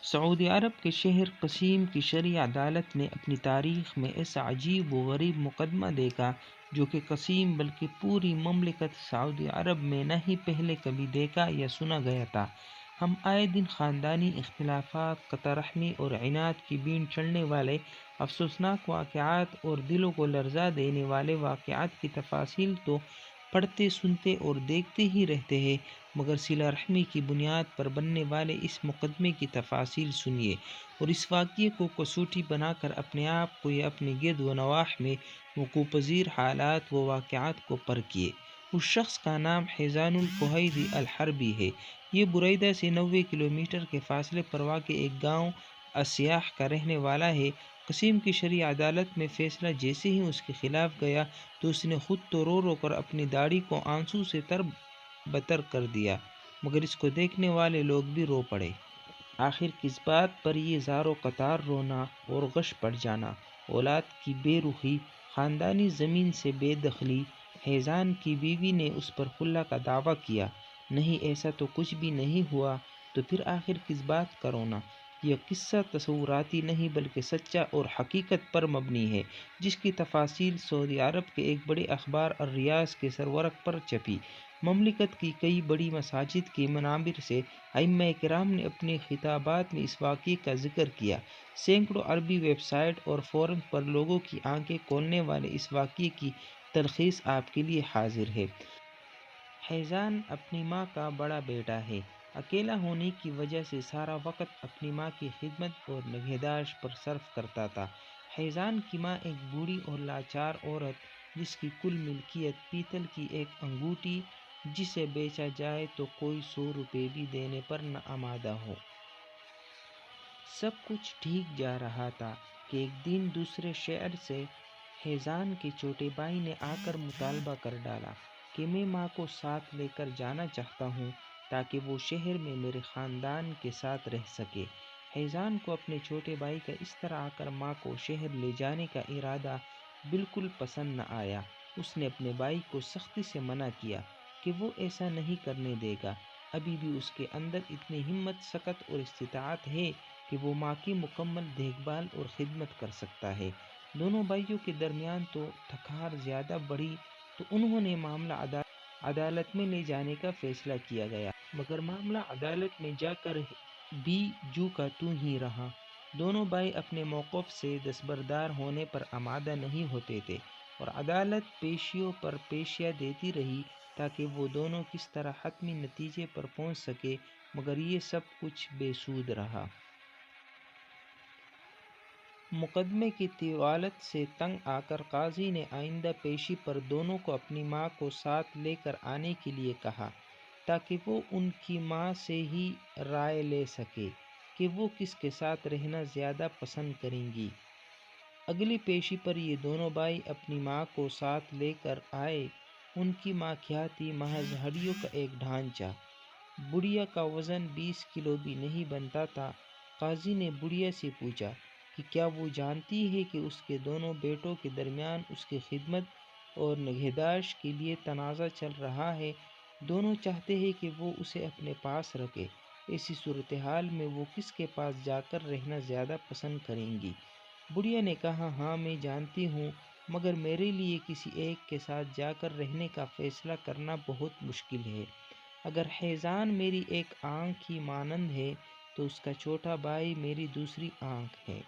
سعودی عرب کے شہر قصیم کی شرعی عدالت نے اپنی تاریخ میں ایسا عجیب و غریب مقدمہ دیکھا جو کہ قصیم بلکہ پوری مملکت سعودی عرب میں نہ ہی پہلے کبھی دیکھا یا سنا گیا تھا۔ ہم آئے دن خاندانی اختلافات، قطع رحمی اور عناد کی بین چڑھنے والے افسوسناک واقعات اور دلوں کو لرزا دینے والے واقعات کی تفاصیل تو پڑھتے، سنتے اور دیکھتے ہی رہتے ہیں، مگر صلہ رحمی کی بنیاد پر بننے والے اس مقدمے کی تفاصیل سنیے اور اس واقعے کو کسوٹی بنا کر اپنے آپ کو یا اپنے گرد و نواح میں وقوع پذیر حالات و واقعات کو پرکھیے۔ اس شخص کا نام حیزان الفہیدی الحربی ہے۔ یہ بریدہ سے 90 کلومیٹر کے فاصلے پر واقع ایک گاؤں اسیاح کا رہنے والا ہے۔ قصیم کی شرعی عدالت میں فیصلہ جیسے ہی اس کے خلاف گیا تو اس نے خود تو رو رو کر اپنی داڑھی کو آنسو سے تر بتر کر دیا، مگر اس کو دیکھنے والے لوگ بھی رو پڑے۔ آخر کس بات پر یہ زار و قطار رونا اور غش پڑ جانا؟ اولاد کی بے رخی، خاندانی زمین سے بے دخلی۔ حیزان کی بیوی نے اس پر خلا کا دعویٰ کیا۔ نہیں، ایسا تو کچھ بھی نہیں ہوا۔ تو پھر آخر کس بات کا رونا؟ یہ قصہ تصوراتی نہیں بلکہ سچا اور حقیقت پر مبنی ہے، جس کی تفاصیل سعودی عرب کے ایک بڑے اخبار الریاض کے سرورق پر چھپی۔ مملکت کی کئی بڑی مساجد کے منابر سے ائمہ کرام نے اپنے خطابات میں اس واقعے کا ذکر کیا۔ سینکڑوں عربی ویب سائٹ اور فورمز پر لوگوں کی آنکھیں کھولنے والے اس واقعے کی تلخیص آپ کے لیے حاضر ہے۔ حیزان اپنی ماں کا بڑا بیٹا ہے۔ اکیلا ہونے کی وجہ سے سارا وقت اپنی ماں کی خدمت اور نگہداشت پر صرف کرتا تھا۔ حیزان کی ماں ایک بوڑھی اور لاچار عورت، جس کی کل ملکیت پیتل کی ایک انگوٹھی جسے بیچا جائے تو کوئی 100 روپے بھی دینے پر نہ آمادہ ہو۔ سب کچھ ٹھیک جا رہا تھا کہ ایک دن دوسرے شہر سے حیزان کے چھوٹے بھائی نے آ کر مطالبہ کر ڈالا کہ میں ماں کو ساتھ لے کر جانا چاہتا ہوں تاکہ وہ شہر میں میرے خاندان کے ساتھ رہ سکے۔ حیزان کو اپنے چھوٹے بھائی کا اس طرح آ کر ماں کو شہر لے جانے کا ارادہ بالکل پسند نہ آیا۔ اس نے اپنے بھائی کو سختی سے منع کیا کہ وہ ایسا نہیں کرنے دے گا۔ ابھی بھی اس کے اندر اتنی ہمت، سخت اور استطاعت ہے کہ وہ ماں کی مکمل دیکھ بھال اور خدمت کر سکتا ہے۔ دونوں بھائیوں کے درمیان تو تکرار زیادہ بڑھی تو انہوں نے معاملہ عدالت میں لے جانے کا فیصلہ کیا گیا، مگر معاملہ عدالت میں جا کر بھی جو کا تو ہی رہا۔ دونوں بھائی اپنے موقف سے دستبردار ہونے پر آمادہ نہیں ہوتے تھے اور عدالت پیشیوں پر پیشیاں دیتی رہی تاکہ وہ دونوں کس طرح حتمی نتیجے پر پہنچ سکے، مگر یہ سب کچھ بے سود رہا۔ مقدمے کی طوالت سے تنگ آ کر قاضی نے آئندہ پیشی پر دونوں کو اپنی ماں کو ساتھ لے کر آنے کے لیے کہا تاکہ وہ ان کی ماں سے ہی رائے لے سکے کہ وہ کس کے ساتھ رہنا زیادہ پسند کریں گی۔ اگلی پیشی پر یہ دونوں بھائی اپنی ماں کو ساتھ لے کر آئے۔ ان کی ماں کیا تھی؟ محض ہڈیوں کا ایک ڈھانچہ۔ بڑھیا کا وزن 20 کلو بھی نہیں بنتا تھا۔ قاضی نے بڑھیا سے پوچھا کہ کیا وہ جانتی ہے کہ اس کے دونوں بیٹوں کے درمیان اس کی خدمت اور نگہداشت کے لیے تنازع چل رہا ہے؟ دونوں چاہتے ہیں کہ وہ اسے اپنے پاس رکھے۔ ایسی صورتحال میں وہ کس کے پاس جا کر رہنا زیادہ پسند کریں گی؟ بڑھیا نے کہا، ہاں میں جانتی ہوں، مگر میرے لیے کسی ایک کے ساتھ جا کر رہنے کا فیصلہ کرنا بہت مشکل ہے۔ اگر حیزان میری ایک آنکھ ہی مانند ہے تو اس کا چھوٹا بھائی میری دوسری آنکھ ہے۔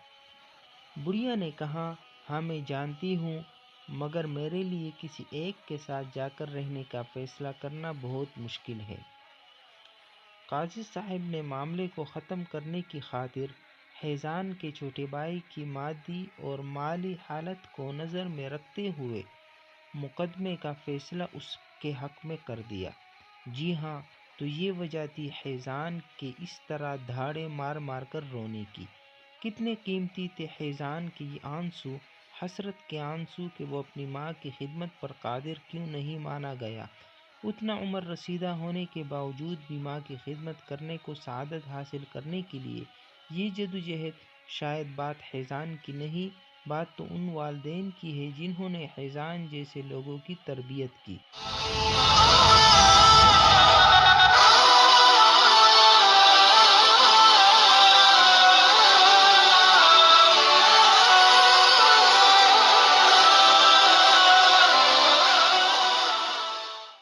بڑھیا نے کہا، ہاں میں جانتی ہوں، مگر میرے لیے کسی ایک کے ساتھ جا کر رہنے کا فیصلہ کرنا بہت مشکل ہے۔ قاضی صاحب نے معاملے کو ختم کرنے کی خاطر حیزان کے چھوٹے بھائی کی مادی اور مالی حالت کو نظر میں رکھتے ہوئے مقدمے کا فیصلہ اس کے حق میں کر دیا۔ جی ہاں، تو یہ وجہ تھی حیزان کے اس طرح دھاڑے مار مار کر رونے کی۔ کتنے قیمتی تھے حیزان کے یہ آنسو، حسرت کے آنسو کہ وہ اپنی ماں کی خدمت پر قادر کیوں نہیں مانا گیا۔ اتنا عمر رسیدہ ہونے کے باوجود بھی ماں کی خدمت کرنے کو سعادت حاصل کرنے کے لیے یہ جدوجہد شاید بات حیزان کی نہیں، بات تو ان والدین کی ہے جنہوں نے حیزان جیسے لوگوں کی تربیت کی۔